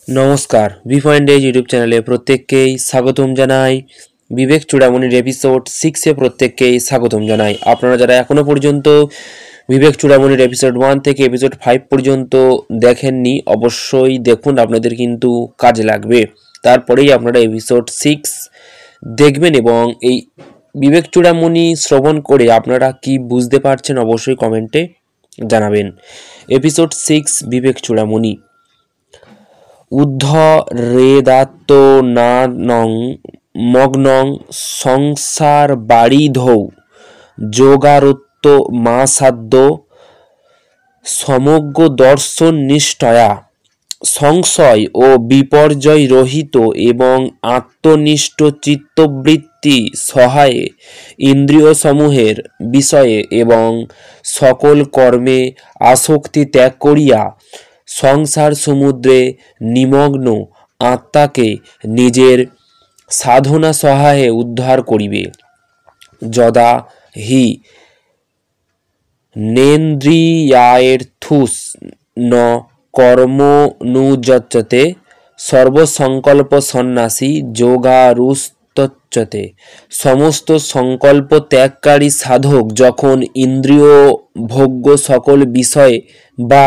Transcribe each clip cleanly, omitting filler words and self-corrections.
নমস্কার, B point days YouTube চ্যানেলে প্রত্যেককেই স্বাগতম জানাই। বিবেক চূড়ামণির এপিসোড 6-এ প্রত্যেককেই স্বাগতম জানাই। আপনারা যারা এখনও পর্যন্ত বিবেক চূড়ামণির এপিসোড 1 থেকে এপিসোড 5 পর্যন্ত দেখেননি, অবশ্যই দেখুন, আপনাদের কিন্তু কাজে লাগবে। তারপরেই আপনারা এপিসোড 6 দেখবেন এবং এই বিবেক চূড়ামণি শ্রবণ করে আপনারা কি বুঝতে পারছেন অবশ্যই কমেন্টে জানাবেন। এপিসোড 6 বিবেক চূড়ামণি। উদ্ধরেদাত্তনানং মগ্নং সংসার বাড়িধৌ যোগারত্ব মাসাদ্য সমগ্র দর্শন নিষ্ঠয়া সংশয় ও বিপর্যয় রহিত এবং আত্মনিষ্ঠ চিত্তবৃত্তি সহায়ে ইন্দ্রিয় সমূহের বিষয়ে এবং সকল কর্মে আসক্তি ত্যাগ করিয়া সংসার সমুদ্রে নিমগ্ন আত্মাকে নিজের সাধনা সহায়ে উদ্ধার করিবে। যদা হি নেন্দ্রিয়ার্থুস ন কর্মনুযচ্যতে সর্বসংকল্প সন্ন্যাসী যোগারুস্তচ্যতে। সমস্ত সংকল্প ত্যাগকারী সাধক যখন ইন্দ্রিয় ভোগ্য সকল বিষয়ে বা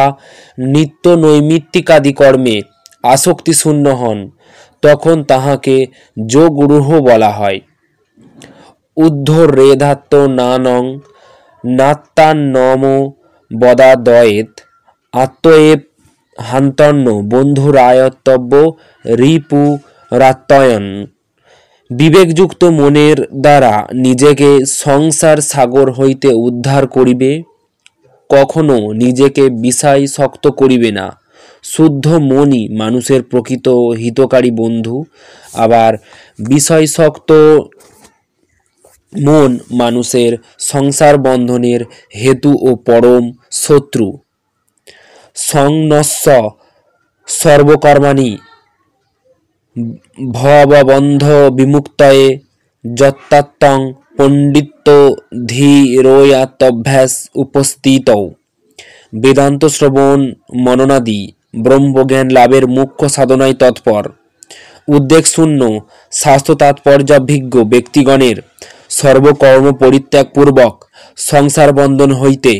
নিত্য নৈমিত্তিকাদি কর্মে আসক্তিশূন্য হন, তখন তাহাকে যোগরূঢ় বলা হয়। উদ্ধরেধাত্তনানং নাত্তান্নম বদাদয়েত আত্মএব হান্তন্য বন্ধুরায়তব্য রিপুরাত্যয়ন। বিবেকযুক্ত মনের দ্বারা নিজেকে সংসার সাগর হইতে উদ্ধার করিবে, কখনো নিজেকে বিষয়াসক্ত করিবে না। শুদ্ধ মনই মানুষের প্রকৃত হিতকারী বন্ধু, আবার বিষয়াসক্ত মন মানুষের সংসার বন্ধনের হেতু ও পরম শত্রু। সংন্যস্য সর্বকর্মাণি ভববন্ধ বিমুক্তয়ে যত্তাত্ত্বং পণ্ডিত্য ধীরোয়াত্যভ্যাস উপস্থিতৌ। বেদান্ত শ্রবণ মননাদি ব্রহ্মজ্ঞান লাভের মুখ্য সাধনায় তৎপর, উদ্বেগশূন্য শাস্ত্র তাৎপর্যাভিজ্ঞ ব্যক্তিগণের সর্বকর্ম পরিত্যাগপূর্বক সংসার বন্ধন হইতে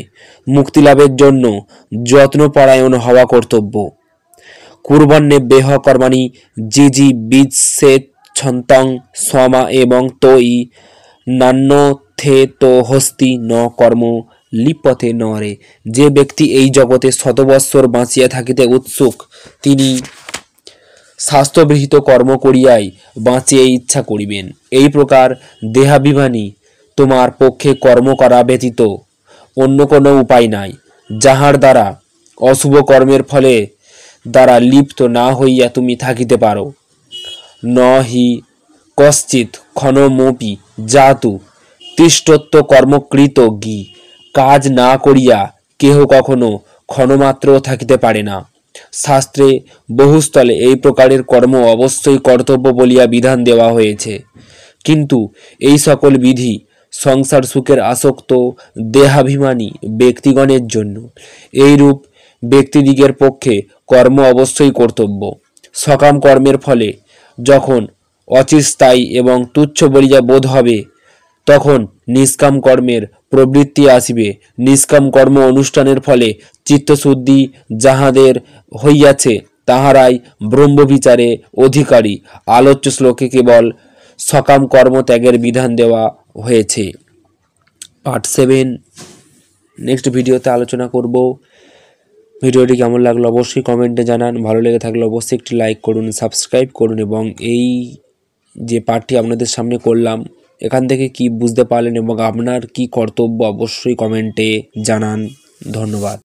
মুক্তিলাভের জন্য যত্নপরায়ণ হওয়া কর্তব্য। কুর্বন্নেভ্যঃ কর্মাণি জিজিবিষেচ্ছন্তং স্বমা এবং তৈ নান্যথেতোহস্তি ন কর্ম লিপ্যতে নরে। যে ব্যক্তি এই জগতে শতবৎসর বাঁচিয়া থাকিতে উৎসুক, তিনি শাস্ত্রবিহিত কর্ম করিয়াই বাঁচিয়ে ইচ্ছা করিবেন। এই প্রকার দেহাভিমানী তোমার পক্ষে কর্ম করা ব্যতীত অন্য কোনো উপায় নাই, যাহার দ্বারা অশুভ কর্মের ফলে দ্বারা লিপ্ত না হইয়া তুমি থাকিতে পারো। ন হি কশ্চিৎ ক্ষণমপি জাতু তিষ্ঠত্য কর্মকৃত গি। কাজ না করিয়া কেহ কখনো ক্ষণমাত্রও থাকিতে পারে না। শাস্ত্রে বহুস্থলে এই প্রকারের কর্ম অবশ্যই কর্তব্য বলিয়া বিধান দেওয়া হয়েছে, কিন্তু এই সকল বিধি সংসার সুখের আসক্ত দেহাভিমানী ব্যক্তিগণের জন্য। এইরূপ ব্যক্তিদিগের পক্ষে কর্ম অবশ্যই কর্তব্য। সকাম কর্মের ফলে যখন অচিরস্থায়ী এবং তুচ্ছ বলিয়া বোধ হবে, তখন নিষ্কাম কর্মের প্রবৃত্তি আসিবে। নিষ্কাম কর্ম অনুষ্ঠানের ফলে চিত্তশুদ্ধি যাহাদের হইয়াছে, তাহারাই ব্রহ্মবিচারে অধিকারী। আলোচ্য শ্লোকে কেবল সকাম কর্ম ত্যাগের বিধান দেওয়া হয়েছে। পার্ট 7 নেক্সট ভিডিওতে আলোচনা করব। ভিডিওটি কেমন লাগলো অবশ্যই কমেন্টে জানান। ভালো লেগে থাকলে অবশ্যই একটি লাইক করুন, সাবস্ক্রাইব করুন এবং এই যে পাঠটি আপনাদের সামনে করলাম, এখান থেকে কি বুঝতে পারলেন এবং আপনার কি কর্তব্য অবশ্যই কমেন্টে জানান। ধন্যবাদ।